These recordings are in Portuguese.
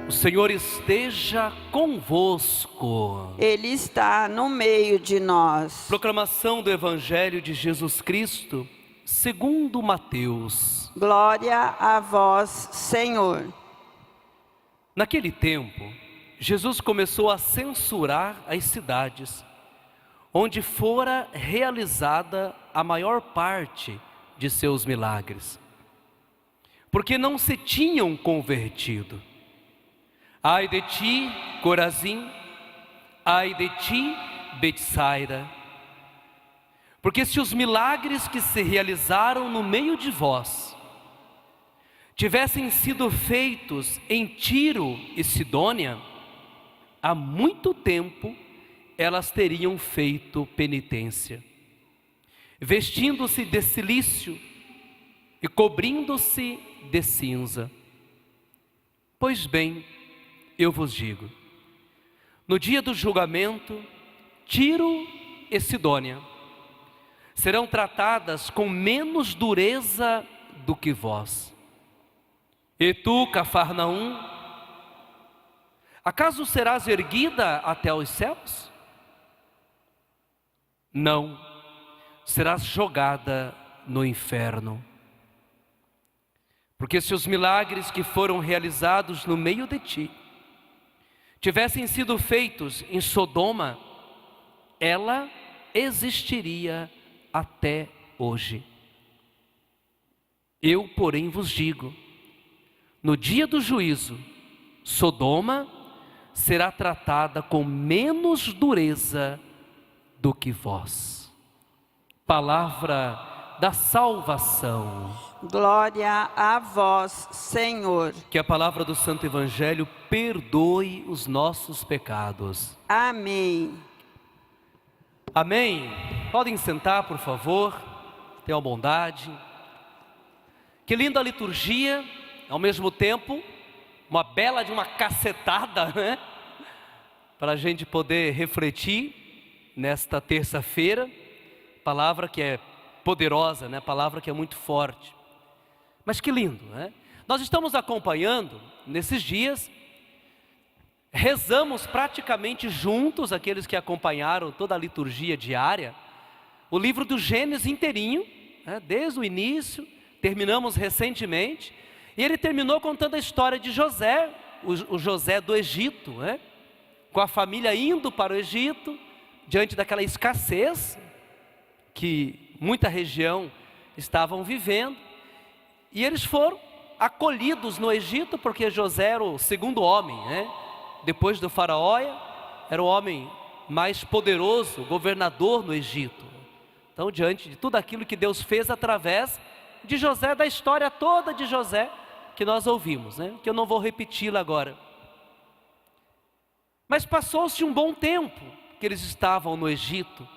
O Senhor esteja convosco. Ele está no meio de nós. Proclamação do Evangelho de Jesus Cristo, segundo Mateus. Glória a vós, Senhor. Naquele tempo, Jesus começou a censurar as cidades, onde fora realizada a maior parte de seus milagres, porque não se tinham convertido. Ai de ti, Corazim, ai de ti, Betsaida, porque se os milagres que se realizaram no meio de vós tivessem sido feitos em Tiro e Sidônia, há muito tempo elas teriam feito penitência, vestindo-se de cilício e cobrindo-se de cinza. Pois bem, eu vos digo, no dia do julgamento, Tiro e Sidônia serão tratadas com menos dureza do que vós. E tu, Cafarnaum, acaso serás erguida até os céus? Não, serás jogada no inferno. Porque se os milagres que foram realizados no meio de ti tivessem sido feitos em Sodoma, ela existiria até hoje. Eu, porém, vos digo, no dia do juízo, Sodoma será tratada com menos dureza do que vós. Palavra da salvação. Glória a vós, Senhor. Que a palavra do Santo Evangelho perdoe os nossos pecados. Amém. Amém. Podem sentar, por favor. Tenham bondade. Que linda liturgia, ao mesmo tempo, uma bela de uma cacetada, né? Para a gente poder refletir nesta terça-feira. Palavra que é poderosa, né? Palavra que é muito forte. Mas que lindo, né? Nós estamos acompanhando, nesses dias, rezamos praticamente juntos, aqueles que acompanharam toda a liturgia diária, o livro do Gênesis inteirinho, né? Desde o início, terminamos recentemente, e ele terminou contando a história de José, o José do Egito, né? Com a família indo para o Egito, diante daquela escassez que muita região estavam vivendo, e eles foram acolhidos no Egito, porque José era o segundo homem, né? Depois do faraó, era o homem mais poderoso, governador no Egito. Então, diante de tudo aquilo que Deus fez através de José, da história toda de José, que nós ouvimos, né? Que eu não vou repeti-la agora. Mas passou-se um bom tempo que eles estavam no Egito.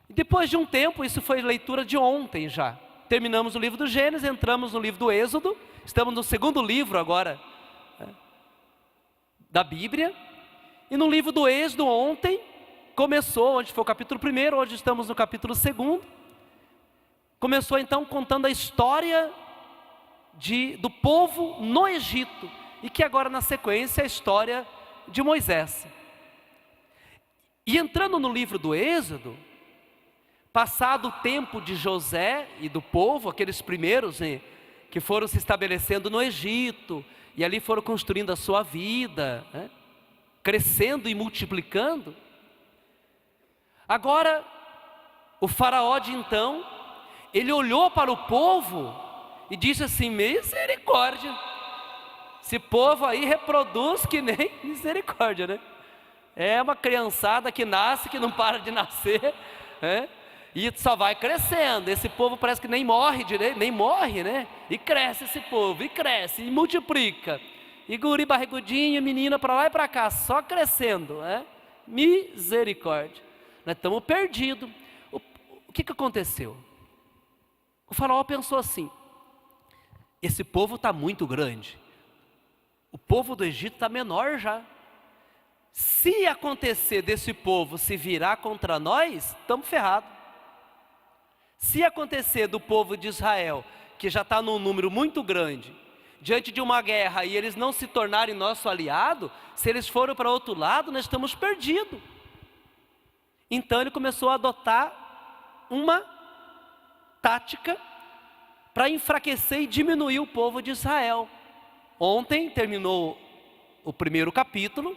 E depois de um tempo, isso foi leitura de ontem já. Terminamos o livro do Gênesis, entramos no livro do Êxodo, estamos no segundo livro agora, né, da Bíblia. E no livro do Êxodo ontem, começou, onde foi o capítulo 1, hoje estamos no capítulo 2. Começou então contando a história do povo no Egito, e que agora na sequência é a história de Moisés. E entrando no livro do Êxodo, passado o tempo de José e do povo, aqueles primeiros, né, que foram se estabelecendo no Egito, e ali foram construindo a sua vida, né, crescendo e multiplicando. Agora, o faraó de então, ele olhou para o povo e disse assim: misericórdia, esse povo aí reproduz que nem misericórdia, né? É uma criançada que nasce, que não para de nascer, né? E só vai crescendo. Esse povo parece que nem morre direito, nem morre, né? E cresce esse povo, e cresce, e multiplica. E guri barrigudinho, menina para lá e para cá, só crescendo, né? Misericórdia. Nós estamos perdidos. O que aconteceu? O faraó pensou assim: esse povo está muito grande. O povo do Egito está menor já. Se acontecer desse povo se virar contra nós, estamos ferrados. Se acontecer do povo de Israel, que já está num número muito grande, diante de uma guerra e eles não se tornarem nosso aliado, se eles forem para outro lado, nós estamos perdidos. Então ele começou a adotar uma tática para enfraquecer e diminuir o povo de Israel. Ontem terminou o primeiro capítulo,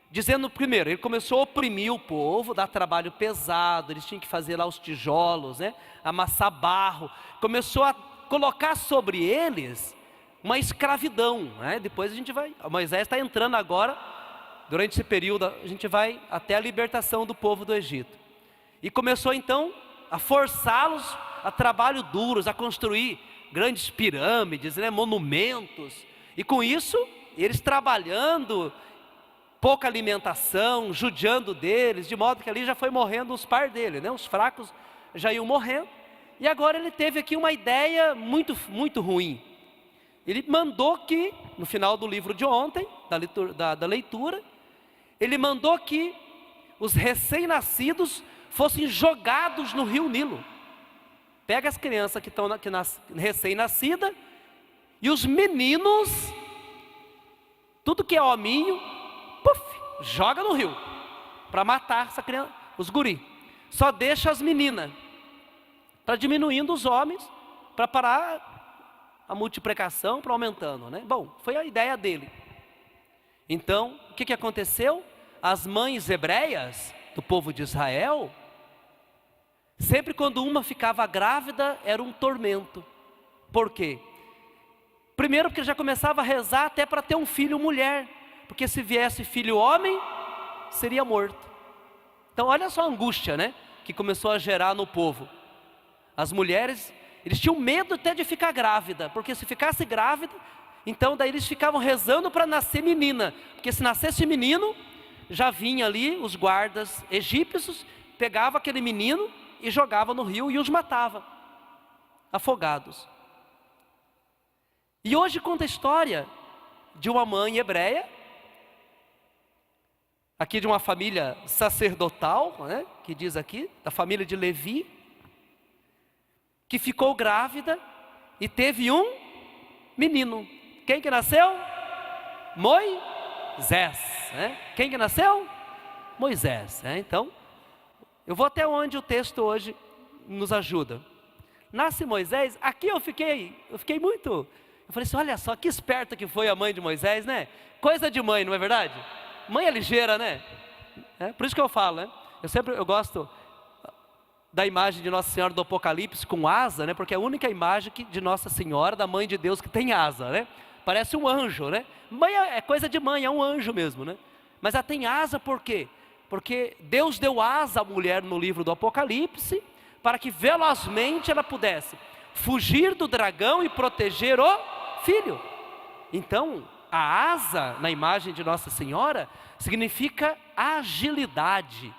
dizendo primeiro, ele começou a oprimir o povo, dar trabalho pesado, eles tinham que fazer lá os tijolos, né? Amassar barro, começou a colocar sobre eles uma escravidão, né? Depois a gente vai, Moisés está entrando agora, durante esse período a gente vai até a libertação do povo do Egito. E começou então a forçá-los a trabalho duros, a construir grandes pirâmides, né? Monumentos, e com isso eles trabalhando, pouca alimentação, judiando deles, de modo que ali já foi morrendo os par dele, né? Os fracos já iam morrendo. E agora ele teve aqui uma ideia muito ruim. Ele mandou que, no final do livro de ontem, da leitura, ele mandou que os recém-nascidos fossem jogados no rio Nilo. Pega as crianças que estão recém-nascidas e os meninos, tudo que é hominho, puf, joga no rio, para matar essa criança, os guri. Só deixa as meninas, para diminuindo os homens, para parar a multiplicação, para aumentando, né? Bom, foi a ideia dele. Então, o que aconteceu? As mães hebreias do povo de Israel, sempre quando uma ficava grávida, era um tormento. Por quê? Primeiro porque já começava a rezar até para ter um filho mulher, porque se viesse filho homem, seria morto. Então olha só a angústia, né, que começou a gerar no povo. As mulheres, eles tinham medo até de ficar grávida, porque se ficasse grávida, então daí eles ficavam rezando para nascer menina, porque se nascesse menino, já vinha ali os guardas egípcios, pegava aquele menino e jogava no rio e os matava, afogados. E hoje conta a história de uma mãe hebreia, aqui de uma família sacerdotal, né, que diz aqui, da família de Levi, que ficou grávida e teve um menino. Quem que nasceu? Moisés, né? Quem que nasceu? Moisés, né? Então, eu vou até onde o texto hoje nos ajuda. Nasce Moisés, aqui eu fiquei muito... Eu falei assim, olha só que esperta que foi a mãe de Moisés, né? Coisa de mãe, não é verdade? Mãe é ligeira, né? Por isso que eu falo, né? Eu gosto da imagem de Nossa Senhora do Apocalipse com asa, né? Porque é a única imagem de Nossa Senhora, da Mãe de Deus, que tem asa, né? Parece um anjo, né? Mãe é coisa de mãe, é um anjo mesmo, né? Mas ela tem asa por quê? Porque Deus deu asa à mulher no livro do Apocalipse, para que velozmente ela pudesse fugir do dragão e proteger o filho. Então, a asa na imagem de Nossa Senhora significa agilidade.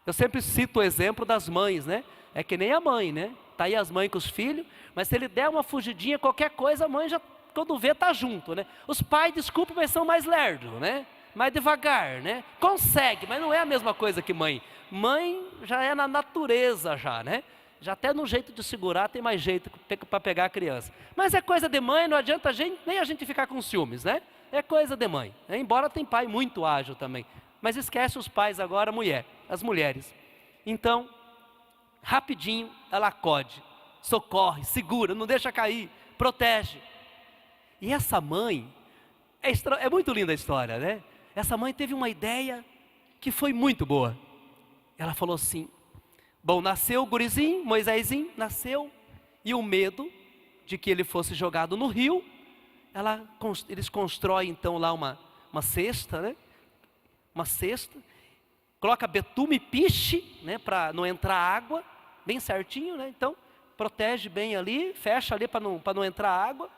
Eu sempre cito o exemplo das mães, né? É que nem a mãe, né? Tá aí as mães com os filhos, mas se ele der uma fugidinha, qualquer coisa, a mãe já, quando vê, tá junto, né? Os pais, desculpa, mas são mais lerdos, né? Mais devagar, né? Consegue, mas não é a mesma coisa que mãe. Mãe já é na natureza já, né? Já até no jeito de segurar tem mais jeito para pegar a criança. Mas é coisa de mãe, não adianta nem a gente ficar com ciúmes, né? É coisa de mãe, né? Embora tem pai muito ágil também. Mas esquece os pais agora, as mulheres. Então, rapidinho ela acode, socorre, segura, não deixa cair, protege. E essa mãe, é muito linda a história, né? Essa mãe teve uma ideia que foi muito boa. Ela falou assim, bom, nasceu o gurizinho, Moisésinho, nasceu, e o medo de que ele fosse jogado no rio, eles constroem então lá uma cesta, né? Uma cesta, coloca betume e piche, né? Para não entrar água, bem certinho, né? Então, protege bem ali, fecha ali para não entrar água,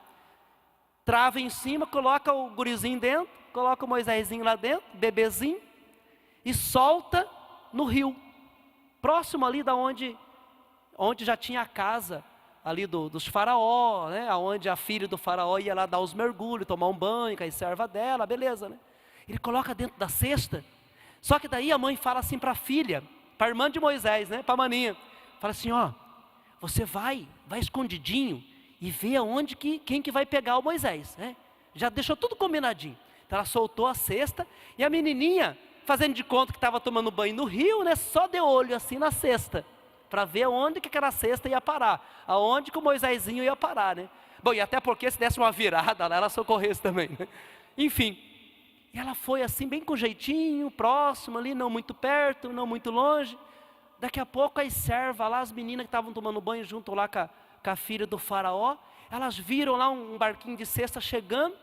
trava em cima, coloca o gurizinho dentro, coloca o Moisésinho lá dentro, bebezinho, e solta no rio, próximo ali da onde já tinha a casa ali dos faraó, né? Onde a filha do faraó ia lá dar os mergulhos, tomar um banho com a serva dela, beleza, né? Ele coloca dentro da cesta, só que daí a mãe fala assim para a filha, para a irmã de Moisés, né? Para a maninha, fala assim, ó, você vai escondidinho e ver aonde quem que vai pegar o Moisés, né? Já deixou tudo combinadinho. Então ela soltou a cesta, e a menininha, fazendo de conta que estava tomando banho no rio, né? Só deu olho assim na cesta, para ver onde que aquela cesta ia parar, aonde que o Moisésinho ia parar, né? Bom, e até porque se desse uma virada lá, ela socorresse também, né? Enfim, e ela foi assim, bem com jeitinho, próximo ali, não muito perto, não muito longe. Daqui a pouco as servas lá, as meninas que estavam tomando banho junto lá com a filha do faraó, elas viram lá um barquinho de cesta chegando,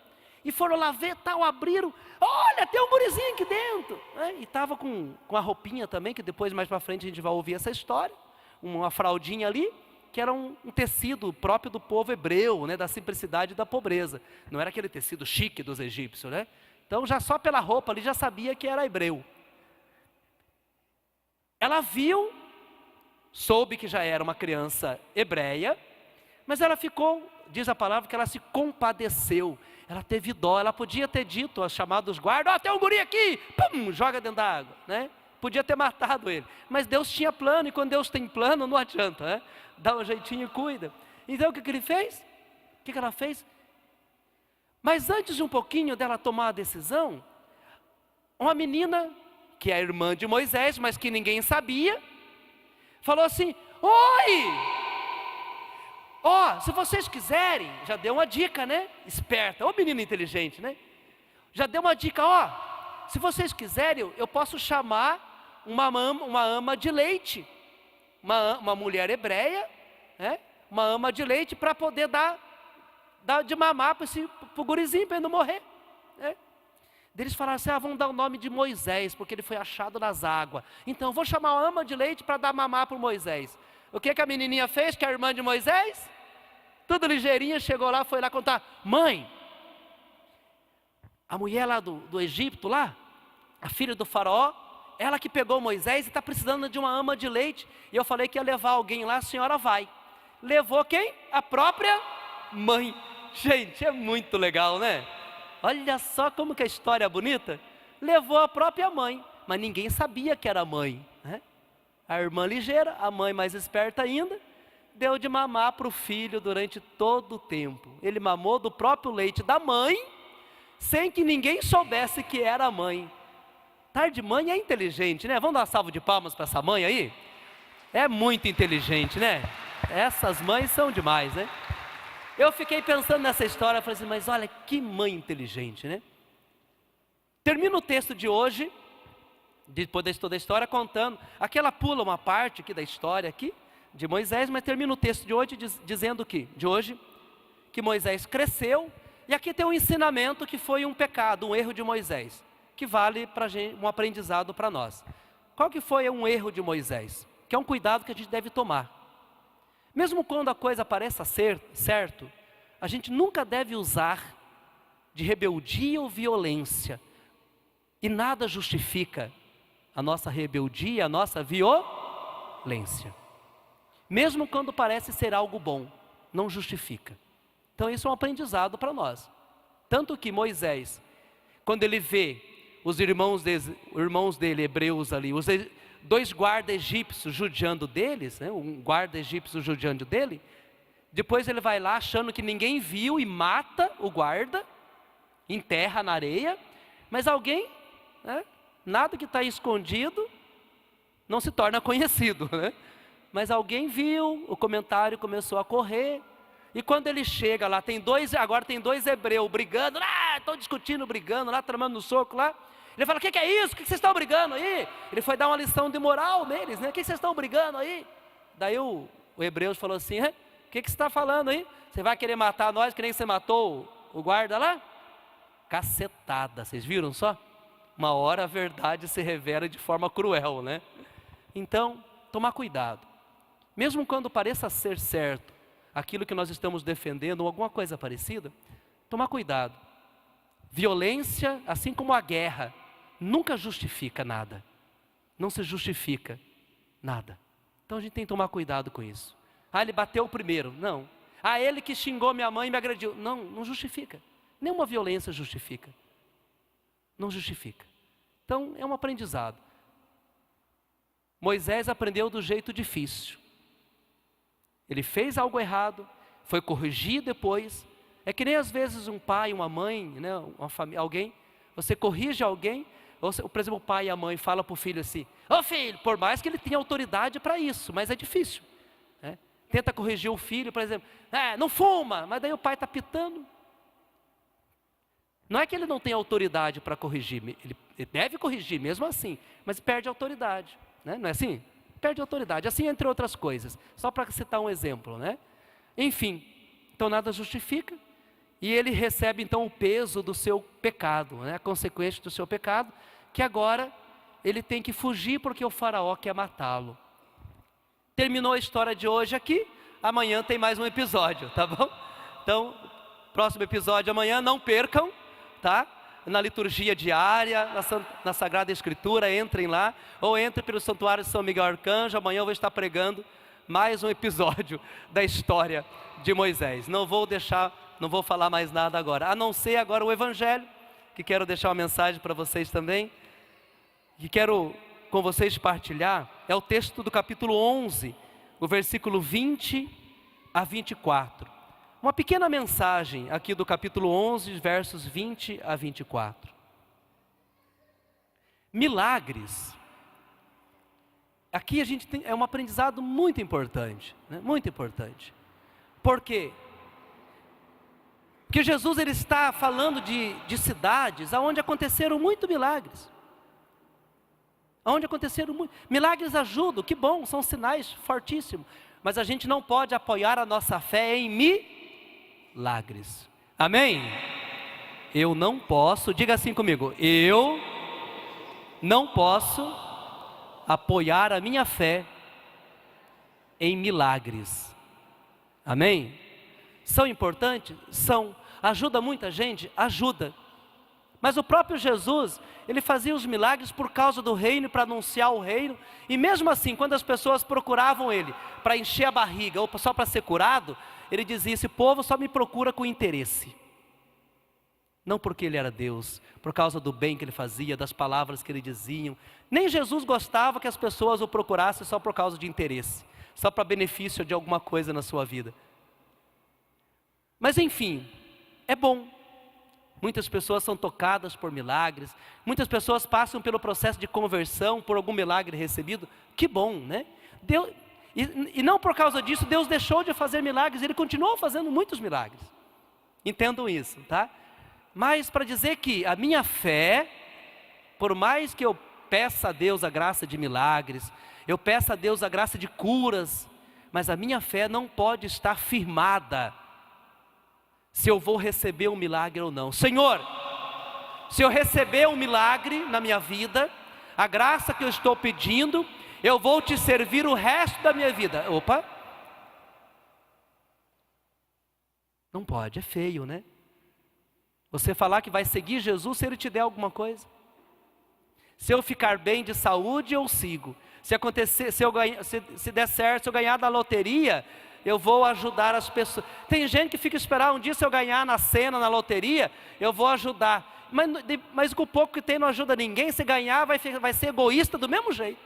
e foram lá ver, tal, abriram, olha, tem um gurizinho aqui dentro, né? E estava com a roupinha também, que depois mais para frente a gente vai ouvir essa história, uma fraldinha ali, que era um tecido próprio do povo hebreu, né? Da simplicidade e da pobreza, não era aquele tecido chique dos egípcios, né? Então já só pela roupa ali já sabia que era hebreu. Ela viu, soube que já era uma criança hebreia, mas ela ficou, diz a palavra, que ela se compadeceu, ela teve dó. Ela podia ter dito, chamado os guardas, ó, tem um guri aqui, pum, joga dentro da água, né? Podia ter matado ele, mas Deus tinha plano, e quando Deus tem plano, não adianta, né? Dá um jeitinho e cuida. Então o que ele fez? O que ela fez? Mas antes de um pouquinho dela tomar a decisão, uma menina, que é a irmã de Moisés, mas que ninguém sabia, falou assim, oi! Ó, se vocês quiserem, já deu uma dica, né? Esperta, ô menina inteligente, né? Já deu uma dica, ó, se vocês quiserem, eu posso chamar uma ama de leite, uma mulher hebreia, né? Uma ama de leite para poder dar de mamar para o gurizinho, para ele não morrer, né? Eles falaram assim, vamos dar o nome de Moisés, porque ele foi achado nas águas. Então, eu vou chamar uma ama de leite para dar mamar para o Moisés. O que a menininha fez, que é a irmã de Moisés? Tudo ligeirinha, chegou lá, foi lá contar, mãe, a mulher lá do Egito lá, a filha do faraó, ela que pegou Moisés e está precisando de uma ama de leite, e eu falei que ia levar alguém lá, a senhora vai. Levou quem? A própria mãe. Gente, é muito legal, né? Olha só como que a história é bonita. Levou a própria mãe, mas ninguém sabia que era mãe, né? A irmã ligeira, a mãe mais esperta ainda, deu de mamar para o filho durante todo o tempo. Ele mamou do próprio leite da mãe, sem que ninguém soubesse que era a mãe. Tarde mãe é inteligente, né? Vamos dar uma salva de palmas para essa mãe aí? É muito inteligente, né? Essas mães são demais, né? Eu fiquei pensando nessa história, falei assim, mas olha que mãe inteligente, né? Termina o texto de hoje, depois de toda a história, contando. Aqui ela pula uma parte aqui da história aqui, de Moisés, mas termina o texto de hoje dizendo que Moisés cresceu, e aqui tem um ensinamento que foi um pecado, um erro de Moisés, que vale para um aprendizado para nós. Qual que foi um erro de Moisés? Que é um cuidado que a gente deve tomar. Mesmo quando a coisa pareça ser certo, a gente nunca deve usar de rebeldia ou violência. E nada justifica a nossa rebeldia, a nossa violência. Mesmo quando parece ser algo bom, não justifica. Então isso é um aprendizado para nós. Tanto que Moisés, quando ele vê os irmãos dele, hebreus ali, os dois guardas egípcios judiando deles, né, um guarda egípcio judiando dele, depois ele vai lá achando que ninguém viu e mata o guarda, enterra na areia, mas alguém, né, nada que está escondido não se torna conhecido, né? Mas alguém viu, o comentário começou a correr, e quando ele chega lá, agora tem dois hebreus brigando, estão discutindo, brigando lá, tramando no soco lá. Ele fala, o que é isso? O que vocês estão brigando aí? Ele foi dar uma lição de moral neles, né? O que vocês estão brigando aí? Daí o hebreu falou assim, o que você está falando aí? Você vai querer matar nós, que nem você matou o guarda lá? Cacetada, vocês viram só? Uma hora a verdade se revela de forma cruel, né? Então, tomar cuidado. Mesmo quando pareça ser certo aquilo que nós estamos defendendo, ou alguma coisa parecida, tomar cuidado. Violência, assim como a guerra, nunca justifica nada. Não se justifica nada. Então a gente tem que tomar cuidado com isso. Ele bateu primeiro. Não. Ele que xingou minha mãe e me agrediu. Não, não justifica. Nenhuma violência justifica. Não justifica. Então é um aprendizado. Moisés aprendeu do jeito difícil. Ele fez algo errado, foi corrigir depois. É que nem às vezes um pai, uma mãe, né, uma família, alguém, você corrige alguém, ou, por exemplo, o pai e a mãe falam para o filho assim: ô filho, por mais que ele tenha autoridade para isso, mas é difícil. Né? Tenta corrigir o filho, por exemplo, não fuma, mas daí o pai está pitando. Não é que ele não tem autoridade para corrigir, ele deve corrigir mesmo assim, mas perde autoridade, né? Não é assim? Perde autoridade, assim entre outras coisas, só para citar um exemplo, né? Enfim, então nada justifica, e ele recebe então o peso do seu pecado, né? A consequência do seu pecado, que agora ele tem que fugir porque o faraó quer matá-lo. Terminou a história de hoje aqui, amanhã tem mais um episódio, tá bom? Então, próximo episódio amanhã, não percam, tá? Na liturgia diária, na Sagrada Escritura, entrem lá, ou entrem pelo Santuário de São Miguel Arcanjo. Amanhã eu vou estar pregando mais um episódio da história de Moisés. Não vou falar mais nada agora, a não ser agora o Evangelho, que quero deixar uma mensagem para vocês também, que quero com vocês partilhar, é o texto do capítulo 11, o versículo 20 a 24. Uma pequena mensagem aqui do capítulo 11, versos 20 a 24. Milagres. Aqui a gente tem, é um aprendizado muito importante, né? Muito importante. Por quê? Porque Jesus ele está falando de cidades onde aconteceram muitos milagres. Onde aconteceram muitos milagres. Ajudam, que bom, são sinais fortíssimos. Mas a gente não pode apoiar a nossa fé em milagres. Amém? Eu não posso, diga assim comigo, eu não posso apoiar a minha fé em milagres. Amém? São importantes? São. Ajuda muita gente? Ajuda. Mas o próprio Jesus, ele fazia os milagres por causa do reino, para anunciar o reino. E mesmo assim, quando as pessoas procuravam ele para encher a barriga ou só para ser curado, ele dizia: esse povo só me procura com interesse. Não porque ele era Deus, por causa do bem que ele fazia, das palavras que ele dizia. Nem Jesus gostava que as pessoas o procurassem só por causa de interesse, só para benefício de alguma coisa na sua vida. Mas enfim, é bom. Muitas pessoas são tocadas por milagres, muitas pessoas passam pelo processo de conversão por algum milagre recebido. Que bom, né? Deus, e não por causa disso Deus deixou de fazer milagres, Ele continuou fazendo muitos milagres. Entendam isso, tá? Mas para dizer que a minha fé, por mais que eu peça a Deus a graça de milagres, eu peço a Deus a graça de curas, mas a minha fé não pode estar firmada se eu vou receber um milagre ou não. Senhor, se eu receber um milagre na minha vida, a graça que eu estou pedindo, eu vou te servir o resto da minha vida. Opa! Não pode, é feio, né? Você falar que vai seguir Jesus se Ele te der alguma coisa. Se eu ficar bem de saúde, eu sigo. Se acontecer, se der certo, se eu ganhar da loteria, eu vou ajudar as pessoas. Tem gente que fica esperando um dia, se eu ganhar na cena, na loteria, eu vou ajudar. Mas com o pouco que tem não ajuda ninguém. Se ganhar, vai ser egoísta do mesmo jeito.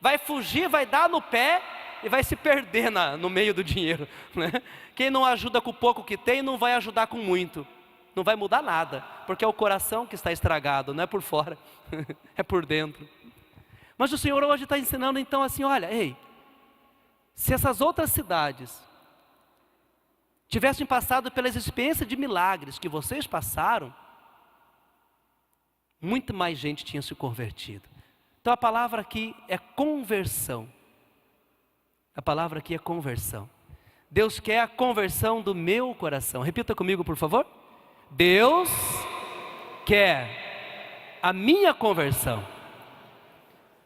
Vai fugir, vai dar no pé e vai se perder no meio do dinheiro, né? Quem não ajuda com o pouco que tem, não vai ajudar com muito. Não vai mudar nada, porque é o coração que está estragado, não é por fora, é por dentro. Mas o Senhor hoje está ensinando então assim, olha, ei, se essas outras cidades tivessem passado pelas experiências de milagres que vocês passaram, muito mais gente tinha se convertido. Então a palavra aqui é conversão. A palavra aqui é conversão. Deus quer a conversão do meu coração. Repita comigo, por favor. Deus quer a minha conversão.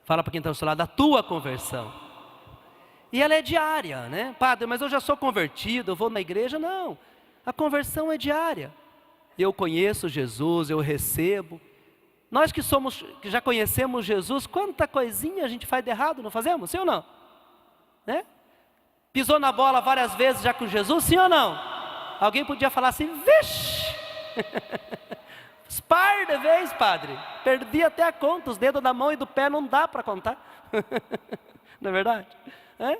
Fala para quem está ao seu lado, a tua conversão. E ela é diária, né? Padre, mas eu já sou convertido, eu vou na igreja. Não, a conversão é diária. Eu conheço Jesus, eu recebo. Nós que já conhecemos Jesus, quanta coisinha a gente faz de errado, não fazemos? Sim ou não? Né? Pisou na bola várias vezes já com Jesus, sim ou não? Alguém podia falar assim, vixe! Par de vezes, padre, perdi até a conta, os dedos da mão e do pé não dá para contar. Não é verdade? É?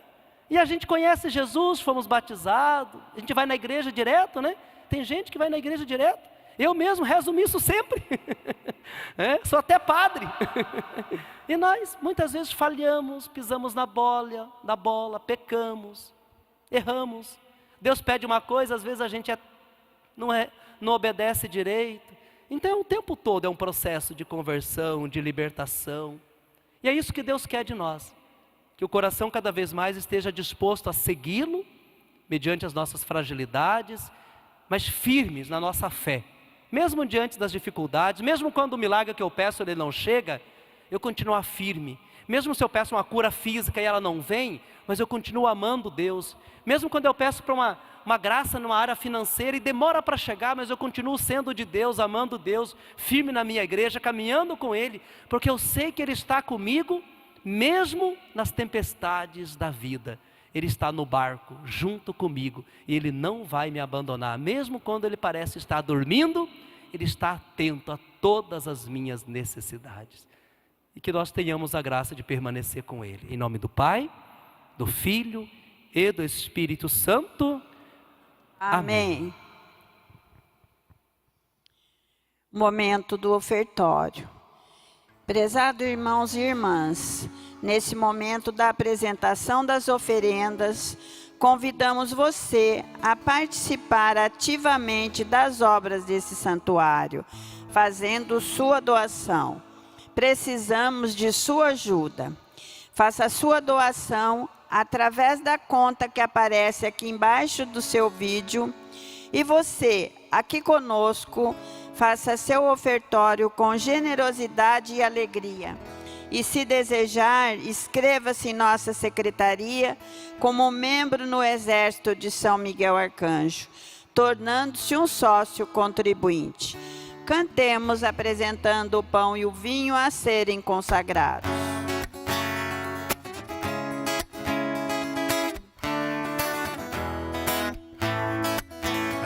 E a gente conhece Jesus, fomos batizados, a gente vai na igreja direto, né? Tem gente que vai na igreja direto. Eu mesmo rezo isso sempre. Sou até padre. E nós, muitas vezes, falhamos, pisamos na bola, pecamos, erramos. Deus pede uma coisa, às vezes a gente não obedece direito. Então, o tempo todo é um processo de conversão, de libertação. E é isso que Deus quer de nós. Que o coração cada vez mais esteja disposto a segui-lo, mediante as nossas fragilidades, mas firmes na nossa fé. Mesmo diante das dificuldades, mesmo quando o milagre que eu peço ele não chega, eu continuo firme. Mesmo se eu peço uma cura física e ela não vem, mas eu continuo amando Deus. Mesmo quando eu peço para uma graça numa área financeira e demora para chegar, mas eu continuo sendo de Deus, amando Deus, firme na minha igreja, caminhando com Ele, porque eu sei que Ele está comigo, mesmo nas tempestades da vida. Ele está no barco, junto comigo, e Ele não vai me abandonar. Mesmo quando Ele parece estar dormindo, Ele está atento a todas as minhas necessidades. E que nós tenhamos a graça de permanecer com Ele. Em nome do Pai, do Filho e do Espírito Santo. Amém. Momento do ofertório. Prezados irmãos e irmãs, nesse momento da apresentação das oferendas, convidamos você a participar ativamente das obras desse santuário, fazendo sua doação. Precisamos de sua ajuda. Faça a sua doação através da conta que aparece aqui embaixo do seu vídeo. E você, aqui conosco, faça seu ofertório com generosidade e alegria. E se desejar, inscreva-se em nossa secretaria como membro no Exército de São Miguel Arcanjo, tornando-se um sócio contribuinte. Cantemos apresentando o pão e o vinho a serem consagrados.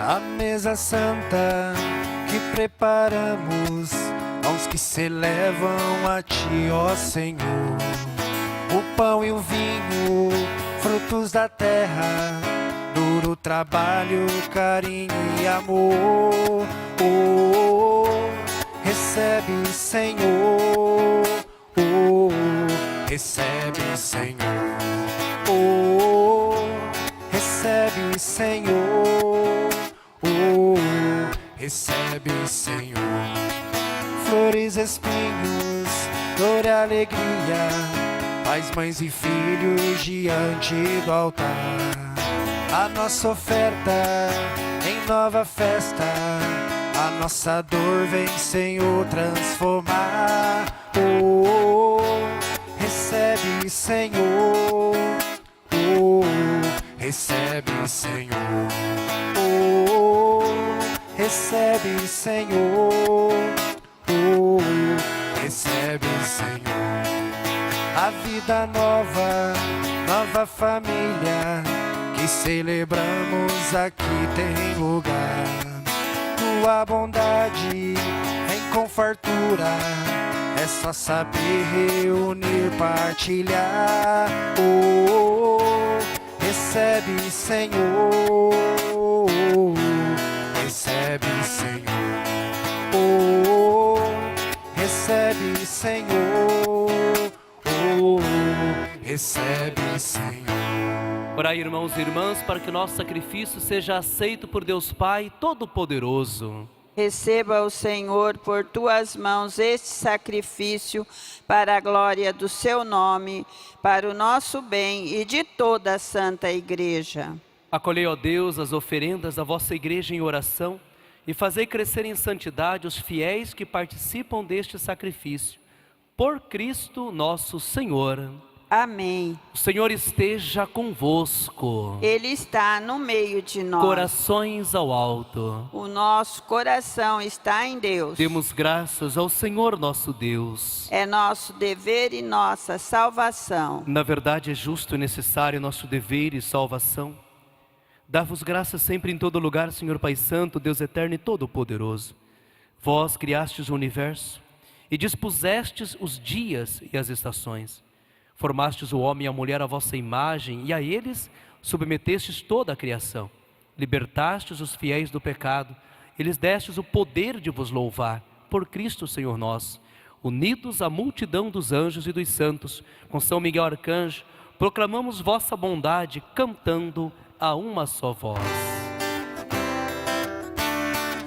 A mesa santa que preparamos aos que se elevam a Ti, ó Senhor. O pão e o vinho, frutos da terra, duro trabalho, carinho e amor. Recebe, Senhor. Recebe, Senhor. Recebe, Senhor. Recebe, Senhor. Flores, espinhos, dor e alegria, pais, mães e filhos diante do altar. A nossa oferta em nova festa, a nossa dor vem, Senhor, transformar. Recebe, Senhor. Recebe, Senhor. Recebe, Senhor. Recebe, Senhor. A vida nova, nova família que celebramos aqui tem lugar. Tua bondade vem com fartura, é só saber reunir, partilhar. Recebe, Senhor. Recebe, Senhor. Recebe, Senhor. Recebe, Senhor. Orai, irmãos e irmãs, para que o nosso sacrifício seja aceito por Deus Pai Todo-Poderoso. Receba o Senhor por tuas mãos este sacrifício para a glória do seu nome, para o nosso bem e de toda a Santa Igreja. Acolhei, ó Deus, as oferendas da vossa igreja em oração e fazei crescer em santidade os fiéis que participam deste sacrifício. Por Cristo nosso Senhor. Amém. O Senhor esteja convosco. Ele está no meio de nós. Corações ao alto. O nosso coração está em Deus. Demos graças ao Senhor nosso Deus. É nosso dever e nossa salvação. Na verdade é justo e necessário nosso dever e salvação. Dá-vos graças sempre em todo lugar, Senhor Pai Santo, Deus eterno e todo-poderoso. Vós criastes o universo e dispusestes os dias e as estações. Formastes o homem e a mulher à vossa imagem, e a eles submetestes toda a criação. Libertastes os fiéis do pecado, e lhes destes o poder de vos louvar, por Cristo Senhor nosso. Unidos à multidão dos anjos e dos santos, com São Miguel Arcanjo, proclamamos vossa bondade, cantando a uma só voz.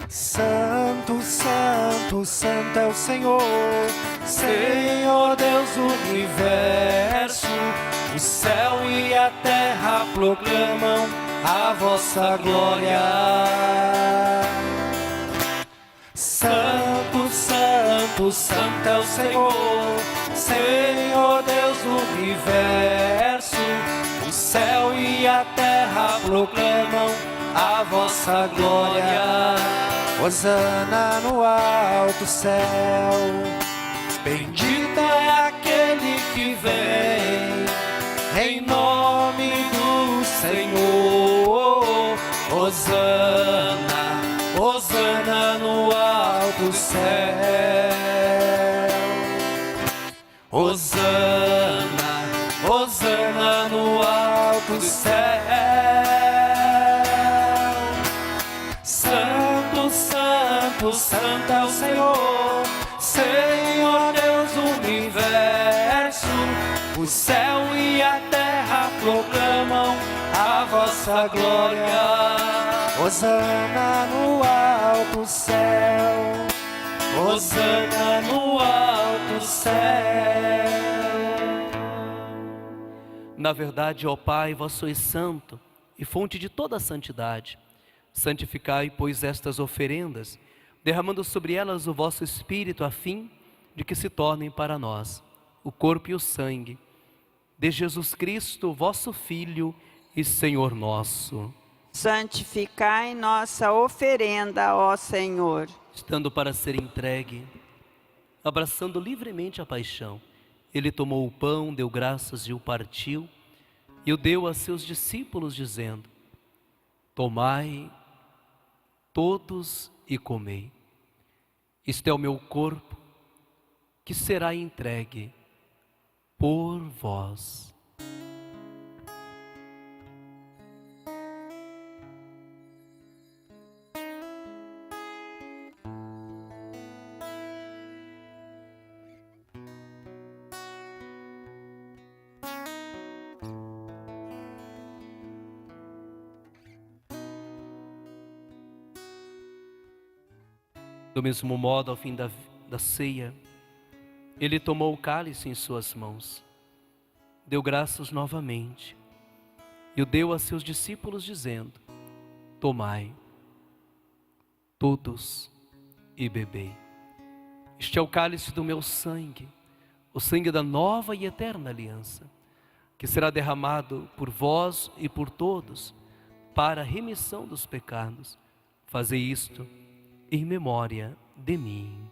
Santo, santo, santo é o Senhor, Senhor Deus do universo. O céu e a terra proclamam a vossa glória. Santo, santo, santo é o Senhor, Senhor Deus do universo. O céu e a terra proclamam a vossa glória. Hosana no alto céu, bendito é aquele que vem em nome do Senhor. Hosana, hosana no alto céu. Hosana, hosana no alto céu. Santo, santo, santo é o Senhor, Senhor Deus do universo. O céu e a terra proclamam a vossa glória. Hosana no alto céu, hosana no alto céu. Na verdade, ó Pai, vós sois santo e fonte de toda a santidade. Santificai, pois, estas oferendas, derramando sobre elas o vosso Espírito, a fim de que se tornem para nós o corpo e o sangue de Jesus Cristo, vosso Filho e Senhor nosso. Santificai nossa oferenda, ó Senhor. Estando para ser entregue, abraçando livremente a paixão, ele tomou o pão, deu graças e o partiu, e o deu a seus discípulos, dizendo: tomai todos e comei. Isto é o meu corpo, que será entregue por vós. Do mesmo modo, ao fim da ceia, ele tomou o cálice em suas mãos, deu graças novamente e o deu a seus discípulos, dizendo: tomai todos e bebei. Este é o cálice do meu sangue, o sangue da nova e eterna aliança, que será derramado por vós e por todos para a remissão dos pecados. Fazei isto em memória de mim.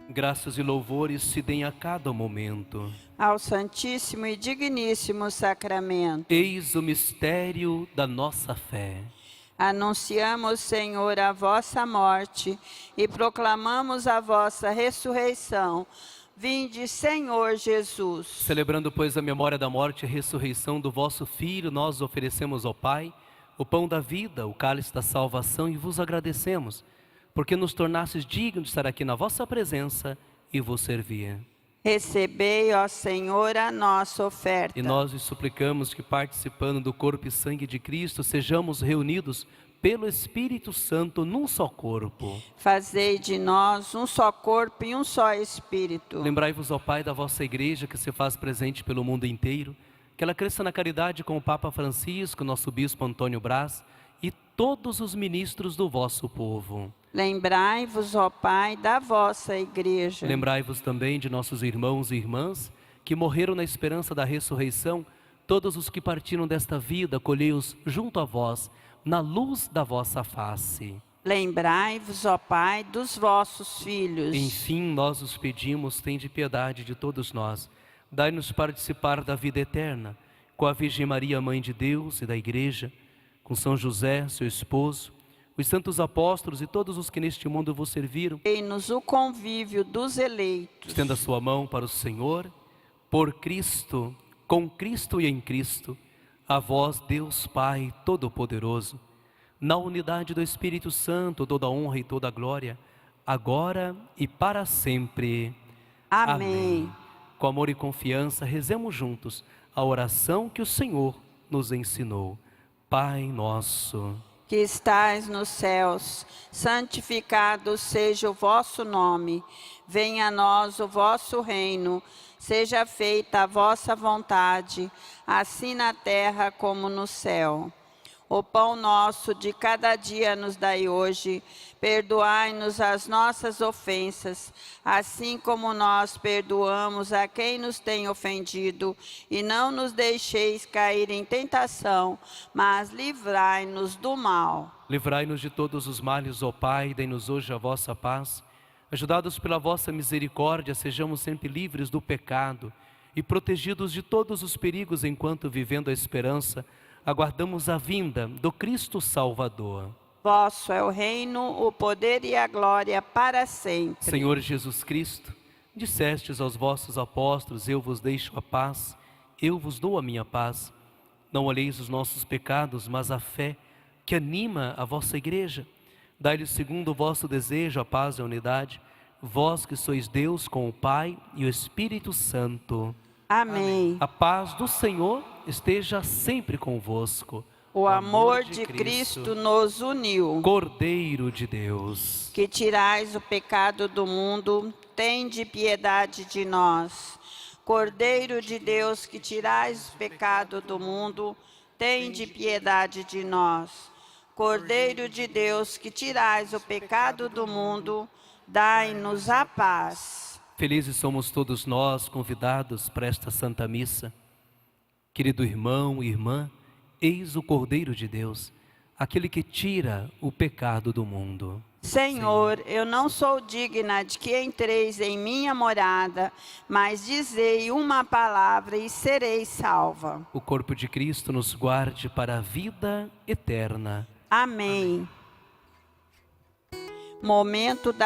Graças e louvores se deem a cada momento Ao Santíssimo e Digníssimo Sacramento. Eis o mistério da nossa fé. Anunciamos, Senhor, a vossa morte e proclamamos a vossa ressurreição. Vinde, Senhor Jesus. Celebrando, pois, a memória da morte e ressurreição do vosso Filho, nós oferecemos ao Pai o pão da vida, o cálice da salvação, e vos agradecemos, porque nos tornastes dignos de estar aqui na vossa presença e vos servir. Recebei, ó Senhor, a nossa oferta. E nós vos suplicamos que, participando do corpo e sangue de Cristo, sejamos reunidos pelo Espírito Santo num só corpo. Fazei de nós um só corpo e um só Espírito. Lembrai-vos, ó Pai, da vossa Igreja, que se faz presente pelo mundo inteiro, que ela cresça na caridade com o Papa Francisco, nosso Bispo Antônio Brás e todos os ministros do vosso povo. Lembrai-vos, ó Pai, da vossa Igreja. Lembrai-vos também de nossos irmãos e irmãs que morreram na esperança da ressurreição, todos os que partiram desta vida, acolhei-os junto a vós, na luz da vossa face. Lembrai-vos, ó Pai, dos vossos filhos. Enfim, nós os pedimos, tende piedade de todos nós, Dai-nos participar da vida eterna, com a Virgem Maria, Mãe de Deus e da Igreja, com São José, seu esposo, os santos apóstolos e todos os que neste mundo vos serviram. Dei-nos o convívio dos eleitos. Estenda a sua mão para o Senhor, por Cristo, com Cristo e em Cristo, a vós, Deus Pai Todo-Poderoso, na unidade do Espírito Santo, toda honra e toda glória, agora e para sempre. Amém. Com amor e confiança, rezemos juntos a oração que o Senhor nos ensinou. Pai nosso, que estais nos céus, santificado seja o vosso nome. Venha a nós o vosso reino. Seja feita a vossa vontade, assim na terra como no céu. O pão nosso de cada dia nos dai hoje. Perdoai-nos as nossas ofensas, assim como nós perdoamos a quem nos tem ofendido. E não nos deixeis cair em tentação, mas livrai-nos do mal. livrai-nos de todos os males, ó Pai, dai-nos hoje a vossa paz. Ajudados pela vossa misericórdia, sejamos sempre livres do pecado e protegidos de todos os perigos, enquanto, vivendo a esperança, aguardamos a vinda do Cristo Salvador. Vosso é o reino, o poder e a glória para sempre. Senhor Jesus Cristo, dissestes aos vossos apóstolos: eu vos deixo a paz, eu vos dou a minha paz. Não olheis os nossos pecados, mas a fé que anima a vossa igreja. Dai-lhes segundo o vosso desejo a paz e a unidade, vós que sois Deus com o Pai e o Espírito Santo. Amém. A paz do Senhor esteja sempre convosco. O amor de Cristo nos uniu. Cordeiro de Deus, Que tirais o pecado do mundo, tende piedade de nós. Cordeiro de Deus, que tirais o pecado do mundo, tende piedade de nós. Cordeiro de Deus, que tirais o pecado do mundo, dai-nos a paz. felizes somos todos nós convidados para esta Santa Missa. Querido irmão e irmã, eis o Cordeiro de Deus, aquele que tira o pecado do mundo. Senhor, eu não sou digna de que entreis em minha morada, mas dizei uma palavra e serei salva. O corpo de Cristo nos guarde para a vida eterna. Amém. Momento da